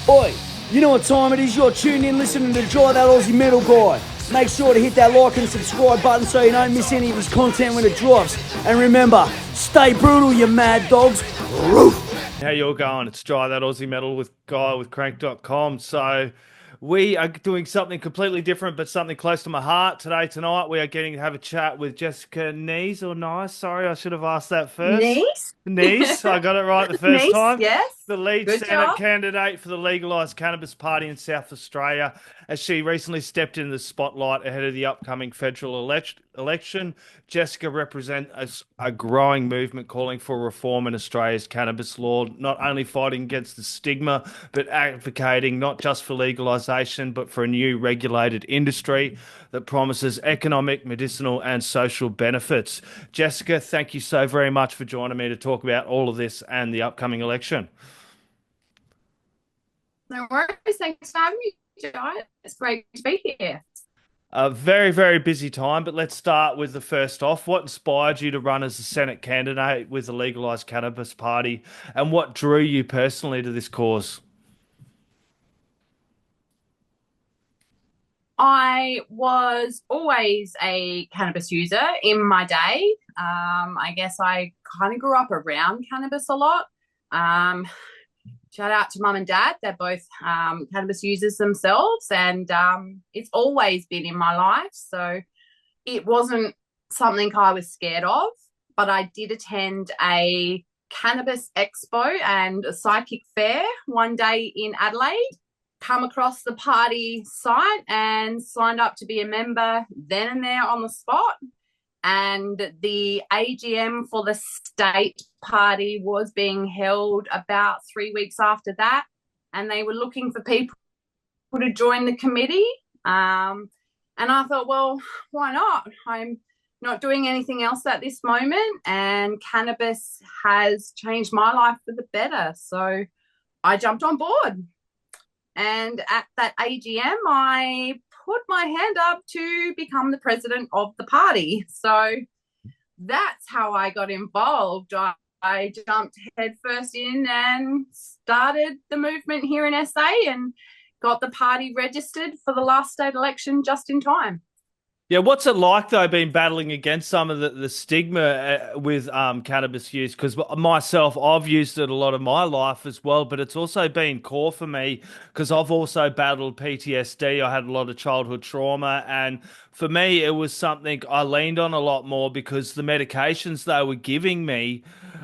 Oi, you know what time it is? You're tuned in listening to Dry That Aussie Metal Guy. Make sure to hit that like and subscribe button so you don't miss any of his content when it drops. And remember, stay brutal, you mad dogs. Roof. How you all going? It's Dry That Aussie Metal with Guy with Crank.com. So we are doing something completely different, but something close to my heart tonight. We are getting to have a chat with Jessica Nies or Nice. Sorry, I should have asked that first. Niece? Nice, I got it right the first Niece, time. yes. The lead Good Senate job. candidate for the Legalise Cannabis Party in South Australia, as she recently stepped in the spotlight ahead of the upcoming federal election. Jessica represents a growing movement calling for reform in Australia's cannabis law, not only fighting against the stigma, but advocating not just for legalisation, but for a new regulated industry that promises economic, medicinal, and social benefits. Jessica, thank you so very much for joining me to talk about all of this and the upcoming election. No worries. Thanks for having me, Joe. It's great to be here. A very, very busy time, but let's start with the first off. What inspired you to run as a Senate candidate with the Legalise Cannabis Party, and what drew you personally to this cause? I was always a cannabis user in my day. I guess I kind of grew up around cannabis a lot. Shout out to mum and dad. They're both cannabis users themselves, and it's always been in my life. So it wasn't something I was scared of, but I did attend a cannabis expo and a psychic fair one day in Adelaide, come across the party site and signed up to be a member then and there on the spot. And the AGM for the state party was being held about 3 weeks after that. And they were looking for people to join the committee. And I thought, well, why not? I'm not doing anything else at this moment. And cannabis has changed my life for the better. So I jumped on board. And at that AGM, I put my hand up to become the president of the party. So that's how I got involved. I jumped headfirst in and started the movement here in SA and got the party registered for the last state election just in time. Yeah, what's it like though, being battling against some of the stigma with cannabis use? Because myself, I've used it a lot of my life as well, but it's also been core for me because I've also battled PTSD. I had a lot of childhood trauma, and for me, it was something I leaned on a lot more because the medications they were giving me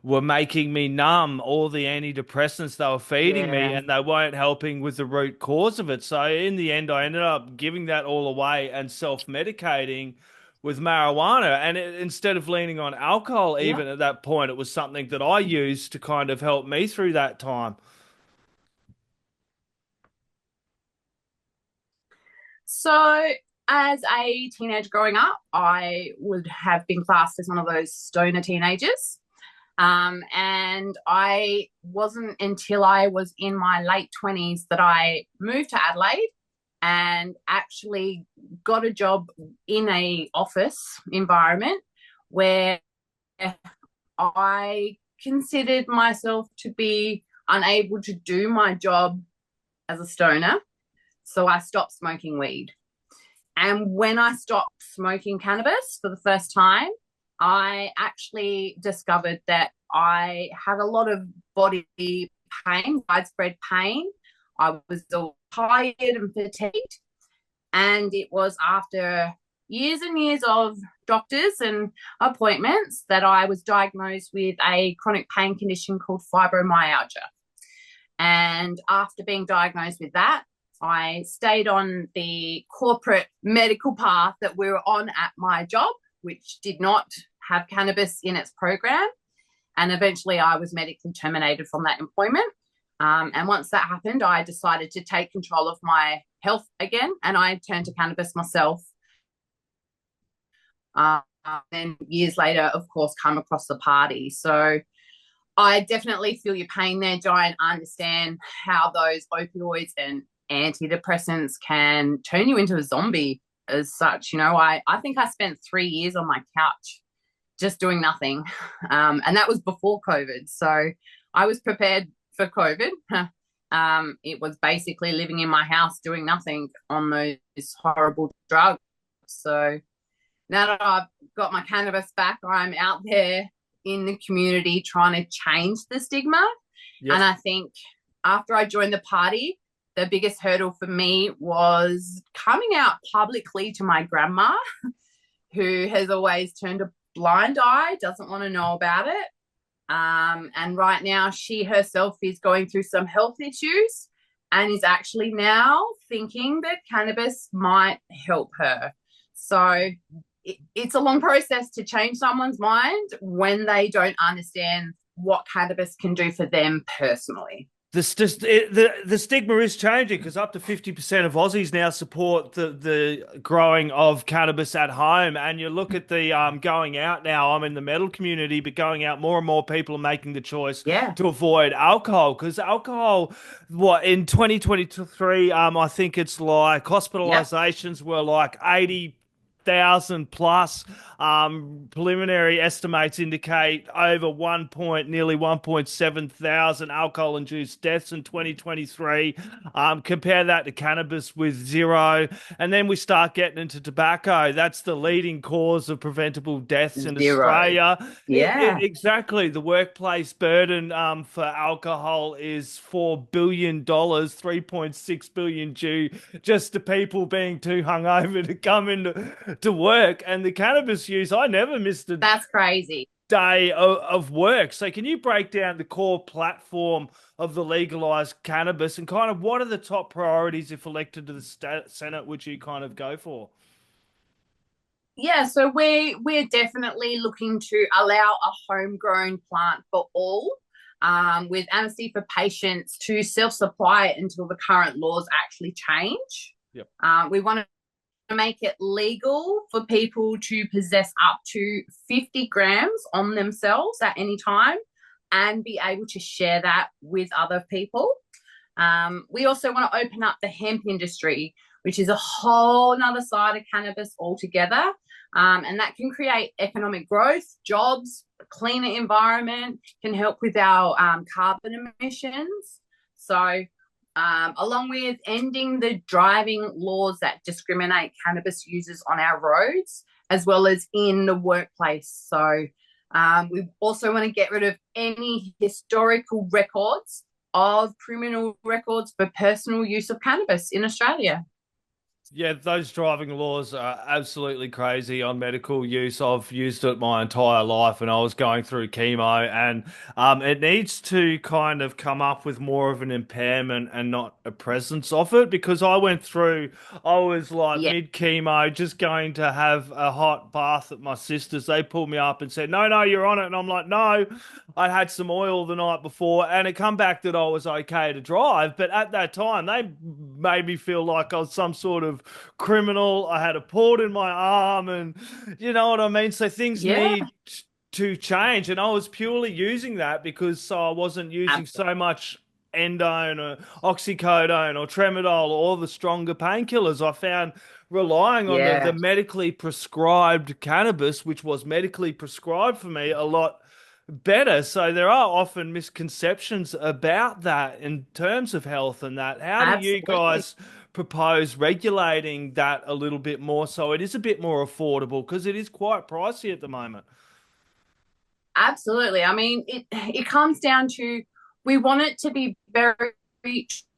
were making me numb. All the antidepressants they were feeding me, Yeah. and they weren't helping with the root cause of it. So in the end, I ended up giving that all away and self-medicating with marijuana. And instead of leaning on alcohol, Yeah. even at that point, it was something that I used to kind of help me through that time. So as a teenager growing up, I would have been classed as one of those stoner teenagers. And I wasn't until I was in my late 20s that I moved to Adelaide and actually got a job in a office environment where I considered myself to be unable to do my job as a stoner. So I stopped smoking weed. And when I stopped smoking cannabis for the first time, I actually discovered that I had a lot of body pain, widespread pain. I was all tired and fatigued. And it was after years and years of doctors and appointments that I was diagnosed with a chronic pain condition called fibromyalgia. And after being diagnosed with that, I stayed on the corporate medical path that we were on at my job, which did not have cannabis in its program. And eventually I was medically terminated from that employment. And once that happened, I decided to take control of my health again, and I turned to cannabis myself. And years later, of course, come across the party. So I definitely feel your pain there, Jai, and understand how those opioids and antidepressants can turn you into a zombie as such. You know, I think I spent 3 years on my couch just doing nothing. And that was before COVID. So I was prepared for COVID. it was basically living in my house doing nothing on those horrible drugs. So now that I've got my cannabis back, I'm out there in the community trying to change the stigma. Yep. And I think after I joined the party, the biggest hurdle for me was coming out publicly to my grandma, who has always turned a blind eye, doesn't want to know about it. And right now she herself is going through some health issues and is actually now thinking that cannabis might help her. So it's a long process to change someone's mind when they don't understand what cannabis can do for them personally. The stigma is changing because up to 50% of Aussies now support the growing of cannabis at home. And you look at the going out now, I'm in the metal community, but going out, more and more people are making the choice to avoid alcohol, because alcohol, in 2023, I think it's like hospitalizations were like 80,000 plus. Preliminary estimates indicate over nearly 1.7 thousand alcohol-induced deaths in 2023. Compare that to cannabis with 0. And then we start getting into tobacco. That's the leading cause of preventable deaths in 0. Australia. Yeah. Exactly. The workplace burden for alcohol is $4 billion, 3.6 billion due just to people being too hungover to come into work. And the cannabis use, I never missed a That's crazy day of work. So can you break down the core platform of the Legalise Cannabis and kind of what are the top priorities if elected to the Senate would you kind of go for? Yeah, so we're definitely looking to allow a homegrown plant for all, with amnesty for patients to self-supply it until the current laws actually change. Yep. We want to make it legal for people to possess up to 50 grams on themselves at any time and be able to share that with other people. We also want to open up the hemp industry, which is a whole nother side of cannabis altogether. And that can create economic growth, jobs, a cleaner environment, can help with our carbon emissions. So along with ending the driving laws that discriminate cannabis users on our roads, as well as in the workplace. So we also want to get rid of any historical records of criminal records for personal use of cannabis in Australia. Yeah, those driving laws are absolutely crazy on medical use. I've used it my entire life and I was going through chemo, and it needs to kind of come up with more of an impairment and not a presence of it, because I was like mid chemo, just going to have a hot bath at my sister's. They pulled me up and said, no, you're on it. And I'm like, no, I had some oil the night before and it come back that I was okay to drive. But at that time, they made me feel like I was some sort of criminal. I had a port in my arm, and you know what I mean? So things need to change. And I was purely using that because I wasn't using so much endone or oxycodone or tramadol or all the stronger painkillers. I found relying on the medically prescribed cannabis, which was medically prescribed for me, a lot better. So there are often misconceptions about that in terms of health and that. How do you guys propose regulating that a little bit more so it is a bit more affordable, because it is quite pricey at the moment? Absolutely. I mean, it comes down to, we want it to be very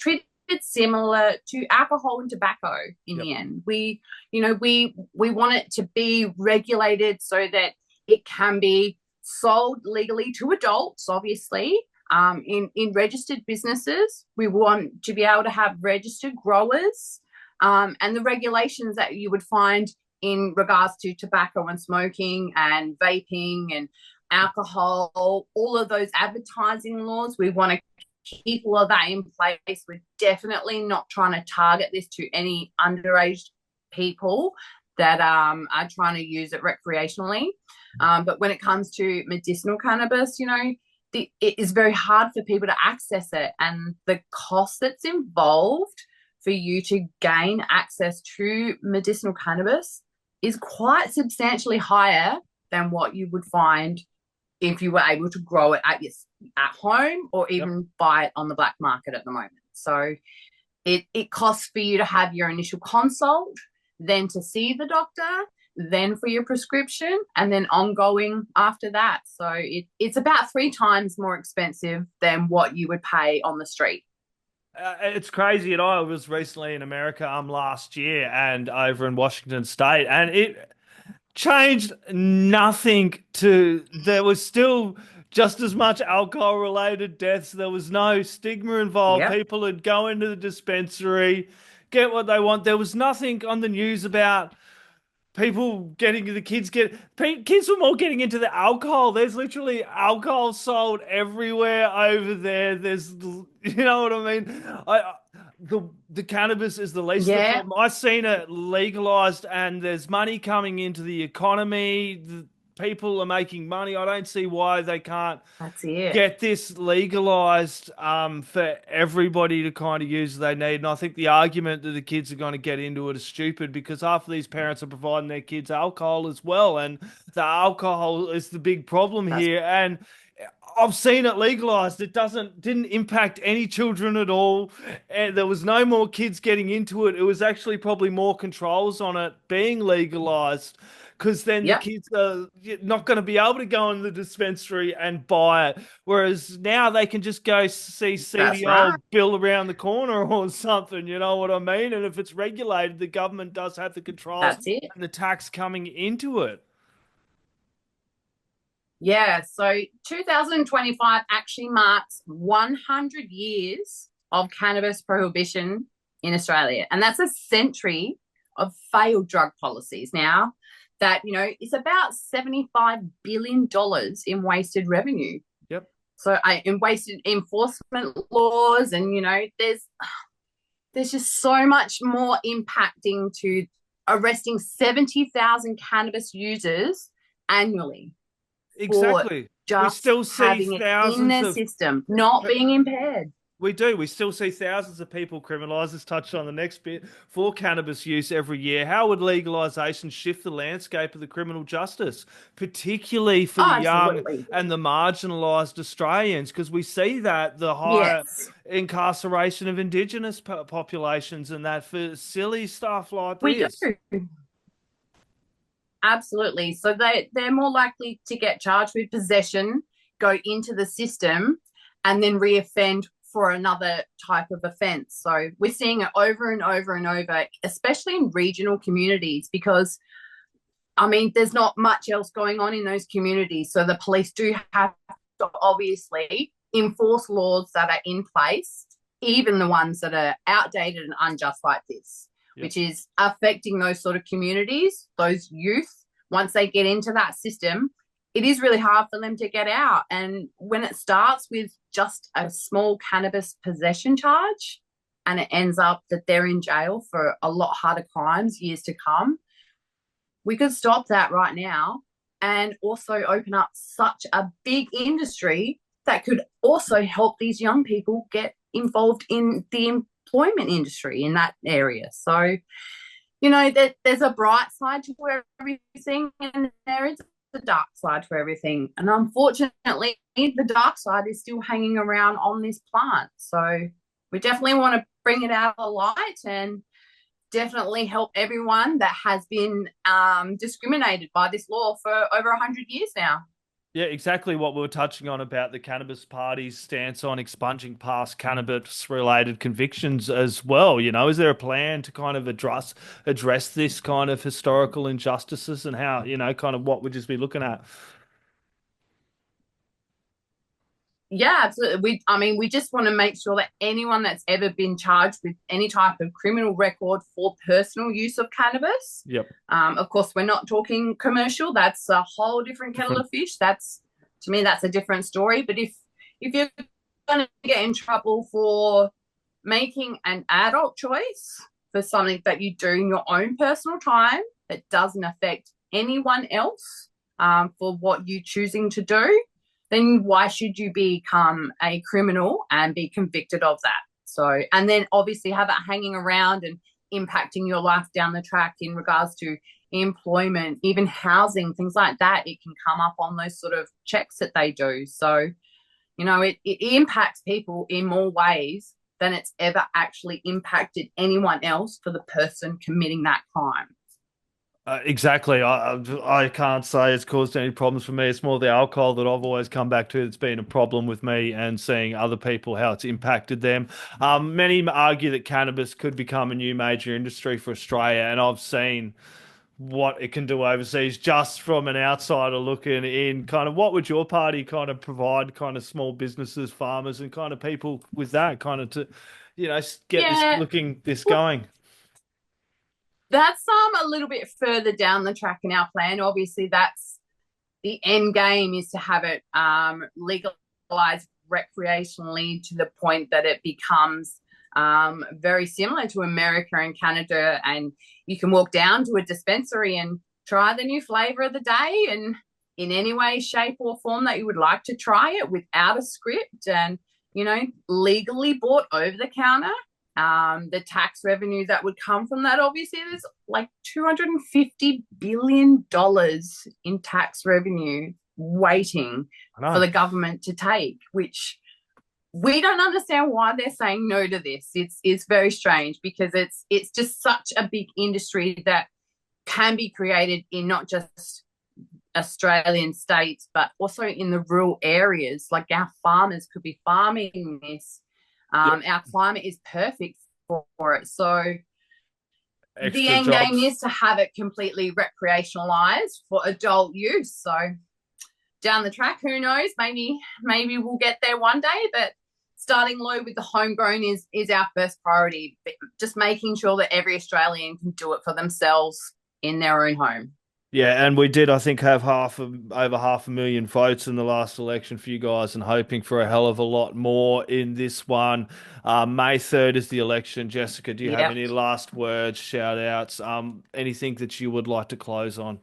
treated similar to alcohol and tobacco in the end. We want it to be regulated so that it can be sold legally to adults, obviously. In registered businesses, we want to be able to have registered growers, and the regulations that you would find in regards to tobacco and smoking and vaping and alcohol, all of those advertising laws, we want to keep all of that in place. We're definitely not trying to target this to any underage people that are trying to use it recreationally. But when it comes to medicinal cannabis, it is very hard for people to access it, and the cost that's involved for you to gain access to medicinal cannabis is quite substantially higher than what you would find if you were able to grow it at home or even buy it on the black market at the moment. So it costs for you to have your initial consult, then to see the doctor, then for your prescription, and then ongoing after that. So it's about 3 times more expensive than what you would pay on the street. It's crazy. And I was recently in America last year and over in Washington State, and it changed nothing to there was still just as much alcohol related deaths. There was no stigma involved. Yep. People would go into the dispensary, get what they want. There was nothing on the news about people getting the kids were more getting into the alcohol. There's literally alcohol sold everywhere over there. There's, you know what I mean? The cannabis is the least of the Yeah, problem. I've seen it legalized, and there's money coming into the economy. People are making money. I don't see why they can't that's it. get this legalized for everybody to kind of use they need. And I think the argument that the kids are going to get into it is stupid, because half of these parents are providing their kids alcohol as well, and the alcohol is the big problem here. And I've seen it legalized. It didn't impact any children at all, and there was no more kids getting into it. It was actually probably more controls on it being legalized, because then the Yep, kids are not going to be able to go in the dispensary and buy it. Whereas now they can just go see that's seedy right. old Bill around the corner or something, you know what I mean? And if it's regulated, the government does have the controls That's it. and the tax coming into it. Yeah, so 2025 actually marks 100 years of cannabis prohibition in Australia. And that's a century of failed drug policies now that, it's about $75 billion in wasted revenue. Yep. So in wasted enforcement laws, and, there's just so much more impacting to arresting 70,000 cannabis users annually. Exactly. We Just still see having it in thousands their of system, not being impaired. We do. We still see thousands of people criminalised, as touched on the next bit, for cannabis use every year. How would legalisation shift the landscape of the criminal justice, particularly for Oh, the young absolutely. and the marginalised Australians? Because we see that the higher Yes, incarceration of Indigenous populations and that for silly stuff like we do. this. Absolutely. So they're more likely to get charged with possession, go into the system, and then reoffend for another type of offence. So we're seeing it over and over and over, especially in regional communities, because there's not much else going on in those communities. So the police do have to obviously enforce laws that are in place, even the ones that are outdated and unjust like this, which is affecting those sort of communities, those youth. Once they get into that system, it is really hard for them to get out. And when it starts with just a small cannabis possession charge and it ends up that they're in jail for a lot harder crimes years to come, we could stop that right now and also open up such a big industry that could also help these young people get involved in the employment industry in that area. So, there's a bright side to everything, and there is a dark side to everything. And unfortunately, the dark side is still hanging around on this plant. So we definitely want to bring it out of the light and definitely help everyone that has been discriminated by this law for over 100 years now. Yeah, exactly what we were touching on about the Cannabis Party's stance on expunging past cannabis-related convictions as well. Is there a plan to kind of address this kind of historical injustices, and how, kind of what we'd just be looking at? Yeah, absolutely. We just want to make sure that anyone that's ever been charged with any type of criminal record for personal use of cannabis. Yep. Of course, we're not talking commercial. That's a whole different kettle of fish. To me, that's a different story. But if you're going to get in trouble for making an adult choice for something that you do in your own personal time that doesn't affect anyone else, for what you're choosing to do, then why should you become a criminal and be convicted of that? So, and then obviously have it hanging around and impacting your life down the track in regards to employment, even housing, things like that. It can come up on those sort of checks that they do. So, it impacts people in more ways than it's ever actually impacted anyone else for the person committing that crime. Exactly. I can't say it's caused any problems for me. It's more the alcohol that I've always come back to. It's been a problem with me, and seeing other people how it's impacted them. Many argue that cannabis could become a new major industry for Australia, and I've seen what it can do overseas just from an outsider looking in. Kind of, what would your party kind of provide kind of small businesses, farmers, and kind of people with that kind of to, get this going? That's a little bit further down the track in our plan. Obviously, that's the end game, is to have it legalized recreationally to the point that it becomes very similar to America and Canada, and you can walk down to a dispensary and try the new flavor of the day, and in any way, shape, or form that you would like to try it without a script, and legally bought over the counter. The tax revenue that would come from that, obviously, there's like $250 billion in tax revenue waiting for the government to take, which we don't understand why they're saying no to this. It's very strange, because it's just such a big industry that can be created in not just Australian states, but also in the rural areas. Like, our farmers could be farming this. Our climate is perfect for it. So the end game is to have it completely recreationalized for adult use. So down the track, who knows? Maybe we'll get there one day, but starting low with the homegrown is our first priority. Just making sure that every Australian can do it for themselves in their own home. Yeah, and we did, I think, have over 500,000 votes in the last election for you guys, and hoping for a hell of a lot more in this one. May 3rd is the election. Jessica, do you have any last words, shout outs, anything that you would like to close on?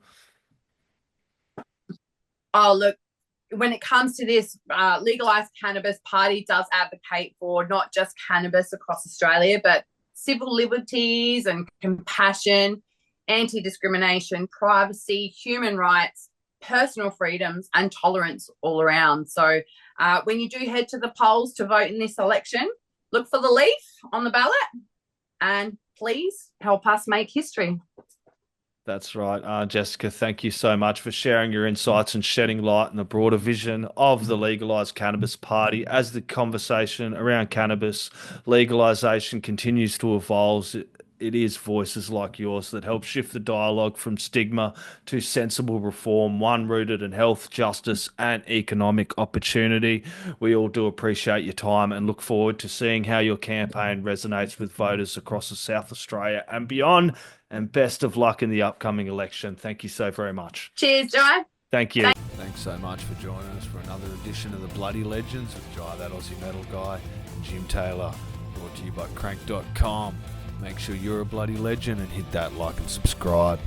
Oh, look, when it comes to this, Legalise Cannabis Party does advocate for not just cannabis across Australia, but civil liberties and compassion, anti-discrimination, privacy, human rights, personal freedoms, and tolerance all around. So when you do head to the polls to vote in this election, look for the leaf on the ballot, and please help us make history. That's right. Jessica, thank you so much for sharing your insights and shedding light on the broader vision of the Legalise Cannabis Party. As the conversation around cannabis legalisation continues to evolve, it is voices like yours that help shift the dialogue from stigma to sensible reform, one rooted in health, justice, and economic opportunity. We all do appreciate your time and look forward to seeing how your campaign resonates with voters across the South Australia and beyond. And best of luck in the upcoming election. Thank you so very much. Cheers, Jai. Thank you. Thanks so much for joining us for another edition of the Bloody Legends with Jai, that Aussie metal guy, and Jim Taylor. Brought to you by crank.com. Make sure you're a bloody legend and hit that like and subscribe.